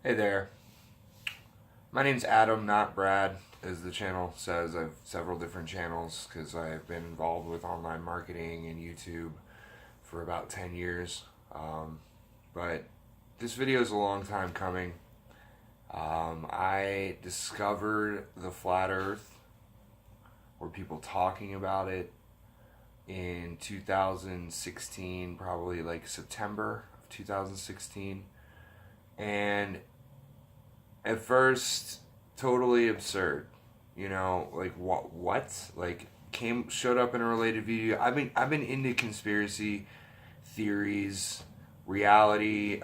Hey there. My name's Adam, not Brad, as the channel says. I have several different channels because I've been involved with online marketing and YouTube for about 10 years. But this video is a long time coming. I discovered the flat earth, or people talking about it, in 2016, probably like September of 2016. And at first, totally absurd. Like what? Like showed up in a related video. I've been into conspiracy theories, reality,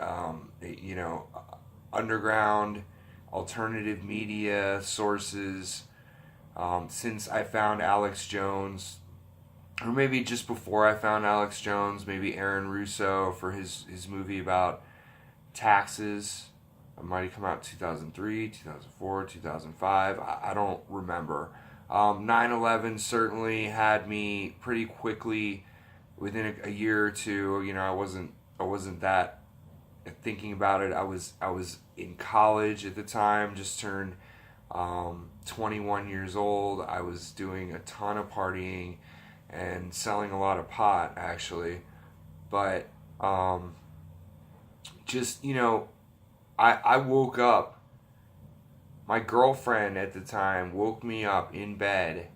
underground, alternative media sources, since I found Alex Jones, or maybe just before I found Alex Jones, maybe Aaron Russo for his movie about taxes. It might have come out 2003, 2004, 2005. I don't remember. 9/11 certainly had me pretty quickly, within a year or two. I wasn't that thinking about it. I was in college at the time, just turned 21 years old. I was doing a ton of partying and selling a lot of pot, actually. But just, I woke up. My girlfriend at the time woke me up in bed,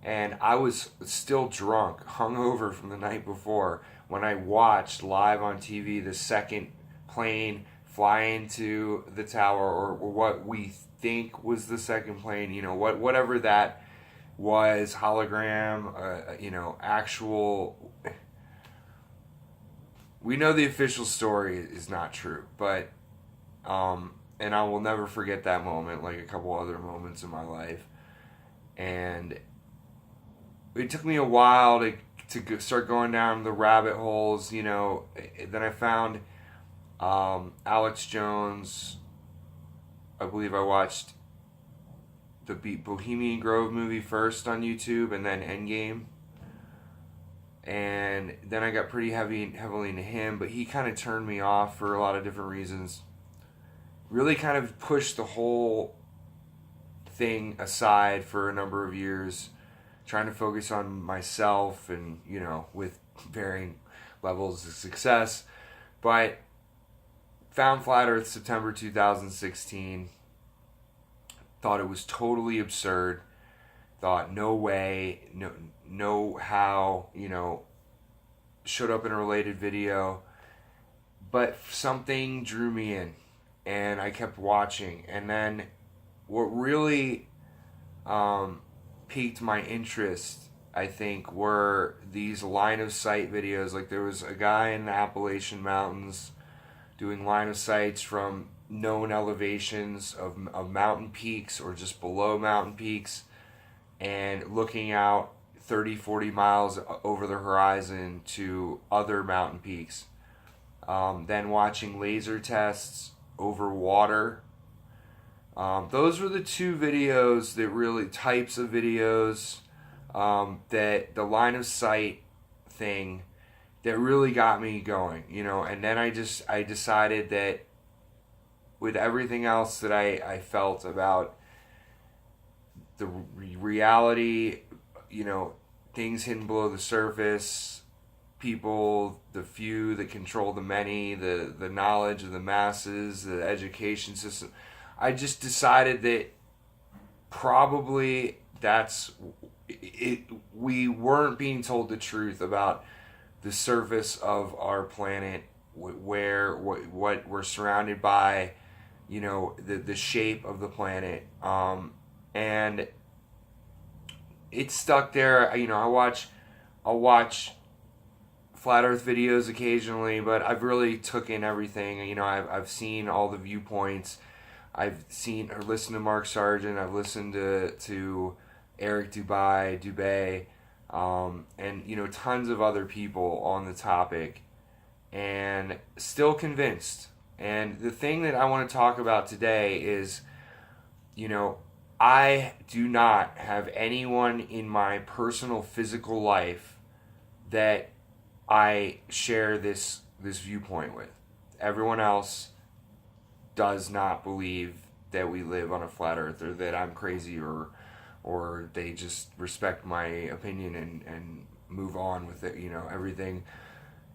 and I was still drunk, hungover from the night before, when I watched live on TV the second plane fly into the tower, or what we think was the second plane. Whatever that was, hologram, actual. We know the official story is not true, but and I will never forget that moment, like a couple other moments in my life. And it took me a while to start going down the rabbit holes. Then I found Alex Jones. I believe I watched the Bohemian Grove movie first on YouTube, and then Endgame. And then I got pretty heavily into him, but he kind of turned me off for a lot of different reasons. Really kind of pushed the whole thing aside for a number of years, trying to focus on myself, and with varying levels of success. But found Flat Earth September 2016. Thought it was totally absurd. Thought no way, no how, showed up in a related video. But something drew me in, and I kept watching. And then what really piqued my interest, I think, were these line of sight videos. Like, there was a guy in the Appalachian Mountains doing line of sights from known elevations of mountain peaks, or just below mountain peaks, and looking out 30, 40 miles over the horizon to other mountain peaks. Then watching laser tests over water. Those were the two videos that really, types of videos, that the line of sight thing, that really got me going, and then I decided that with everything else that I felt about the reality, things hidden below the surface, people, the few that control the many, the knowledge of the masses, the education system. I just decided that probably that's it. We weren't being told the truth about the surface of our planet, where what we're surrounded by, the shape of the planet, and it stuck there. I'll watch flat Earth videos occasionally, but I've really took in everything. I've seen all the viewpoints. I've seen or listened to Mark Sargent. I've listened to Eric Dubay, and tons of other people on the topic, and still convinced. And the thing that I want to talk about today is, I do not have anyone in my personal physical life that I share this viewpoint with. Everyone else does not believe that we live on a flat earth, or that I'm crazy, or they just respect my opinion and move on with it, everything.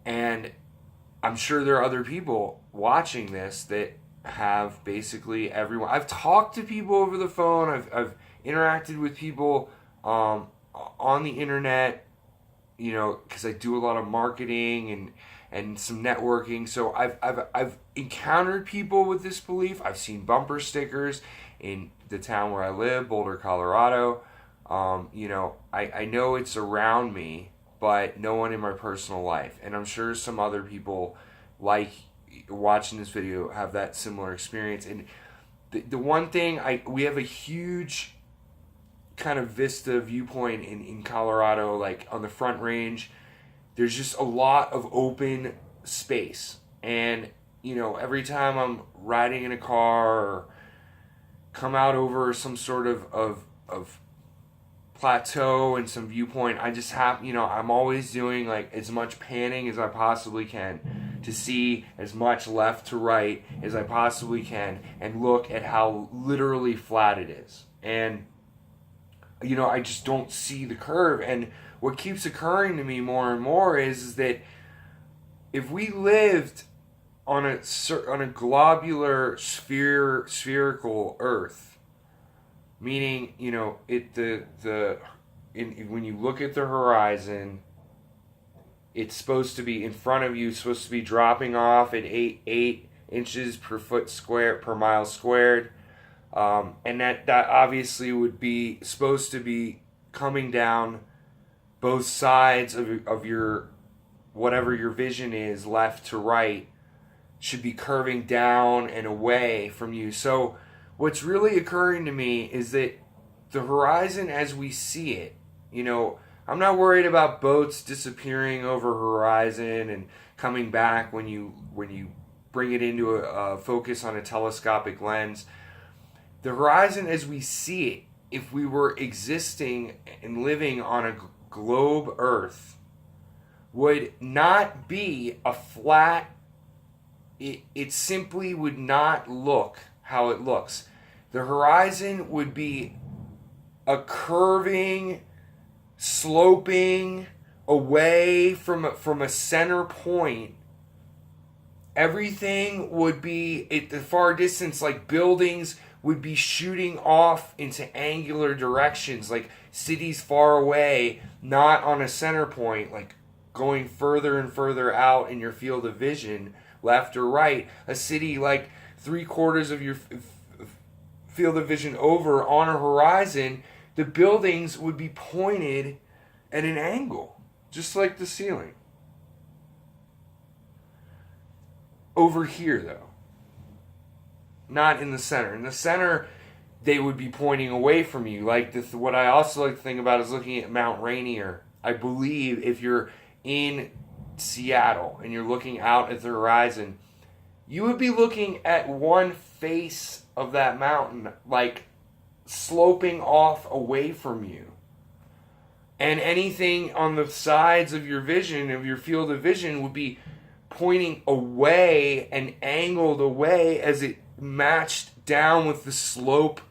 And I'm sure there are other people watching this that have basically everyone. I've talked to people over the phone. I've interacted with people on the internet, because I do a lot of marketing and some networking. So I've encountered people with this belief. I've seen bumper stickers in the town where I live, Boulder, Colorado. I know it's around me, but no one in my personal life. And I'm sure some other people like watching this video have that similar experience. And the one thing, we have a huge kind of vista viewpoint in Colorado, like on the Front Range. There's just a lot of open space. And, every time I'm riding in a car or come out over some sort of plateau and some viewpoint, I just have, I'm always doing like as much panning as I possibly can to see as much left to right as I possibly can and look at how literally flat it is. And, I just don't see the curve. And what keeps occurring to me more and more is that if we lived on a globular spherical Earth, meaning, when you look at the horizon, it's supposed to be in front of you, supposed to be dropping off at 8 inches per foot square per mile squared, and that obviously would be supposed to be coming down both sides of your whatever your vision is, left to right, should be curving down and away from you. So what's really occurring to me is that the horizon as we see it, I'm not worried about boats disappearing over horizon and coming back when you bring it into a focus on a telescopic lens. The horizon as we see it, if we were existing and living on a globe Earth, would not be a flat. It simply would not look how it looks. The horizon would be a curving, sloping away from a center point. Everything would be at the far distance, like buildings would be shooting off into angular directions, like cities far away, not on a center point, like going further and further out in your field of vision, left or right. A city like 3/4 of your field of vision over on a horizon, the buildings would be pointed at an angle, just like the ceiling. Over here, though, not in the center. In the center, they would be pointing away from you. Like what I also like to think about is looking at Mount Rainier. I believe if you're in Seattle and you're looking out at the horizon, you would be looking at one face of that mountain, like sloping off away from you. And anything on the sides of your vision, of your field of vision, would be pointing away and angled away as it matched down with the slope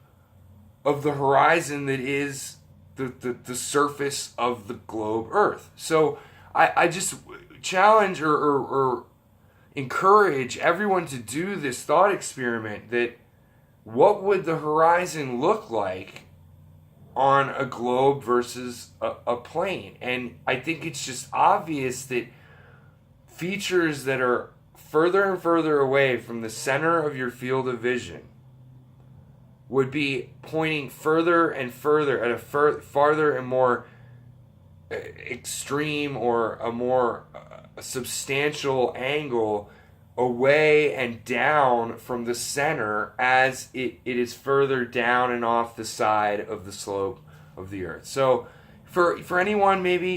of the horizon that is the surface of the globe Earth. So I just challenge or encourage everyone to do this thought experiment, that what would the horizon look like on a globe versus a plane? And I think it's just obvious that features that are further and further away from the center of your field of vision would be pointing further and further at a farther and more extreme or a more substantial angle away and down from the center as it is further down and off the side of the slope of the Earth. So for anyone maybe,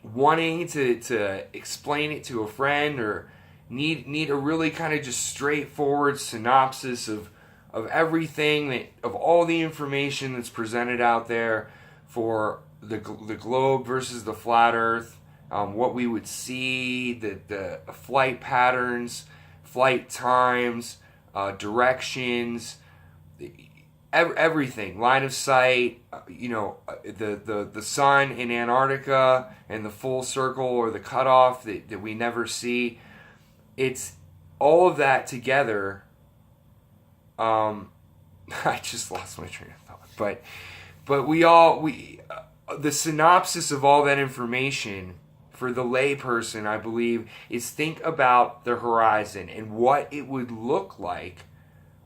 wanting to explain it to a friend, or need a really kind of just straightforward synopsis of everything, of all the information that's presented out there for the globe versus the flat Earth, what we would see, the flight patterns flight times, directions, everything, line of sight, the sun in Antarctica and the full circle or the cutoff that we never see. It's all of that together. I just lost my train of thought, but the synopsis of all that information for the layperson, I believe, is think about the horizon and what it would look like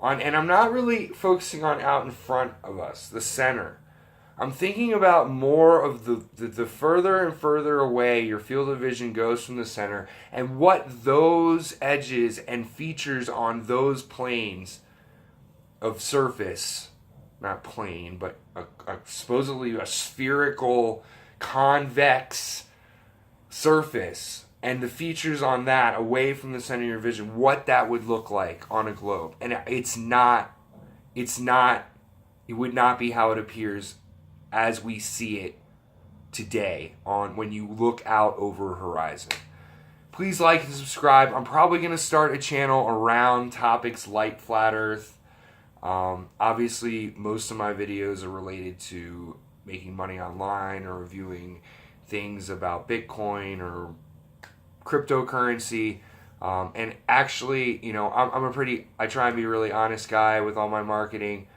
and I'm not really focusing on out in front of us, the center. I'm thinking about more of the further and further away your field of vision goes from the center and what those edges and features on those planes of surface, not plane, but supposedly a spherical, convex surface, and the features on that away from the center of your vision, what that would look like on a globe. And it would not be how it appears as we see it today when you look out over a horizon. Please like and subscribe. I'm probably going to start a channel around topics like flat Earth. Obviously, most of my videos are related to making money online or reviewing things about Bitcoin or cryptocurrency. And actually, I try and be a really honest guy with all my marketing.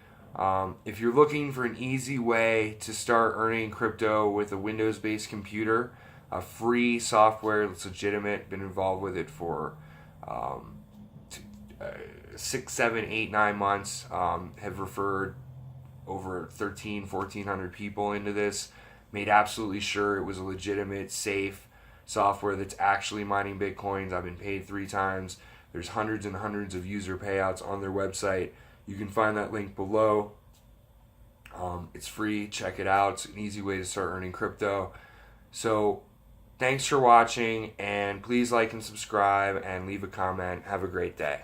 If you're looking for an easy way to start earning crypto with a Windows-based computer, a free software that's legitimate, been involved with it for 6, 7, 8, 9 months, have referred over 1,400 people into this, made absolutely sure it was a legitimate, safe software that's actually mining Bitcoins. I've been paid 3 times. There's hundreds and hundreds of user payouts on their website. You can find that link below. It's free. Check it out. It's an easy way to start earning crypto. So thanks for watching, and please like and subscribe and leave a comment. Have a great day.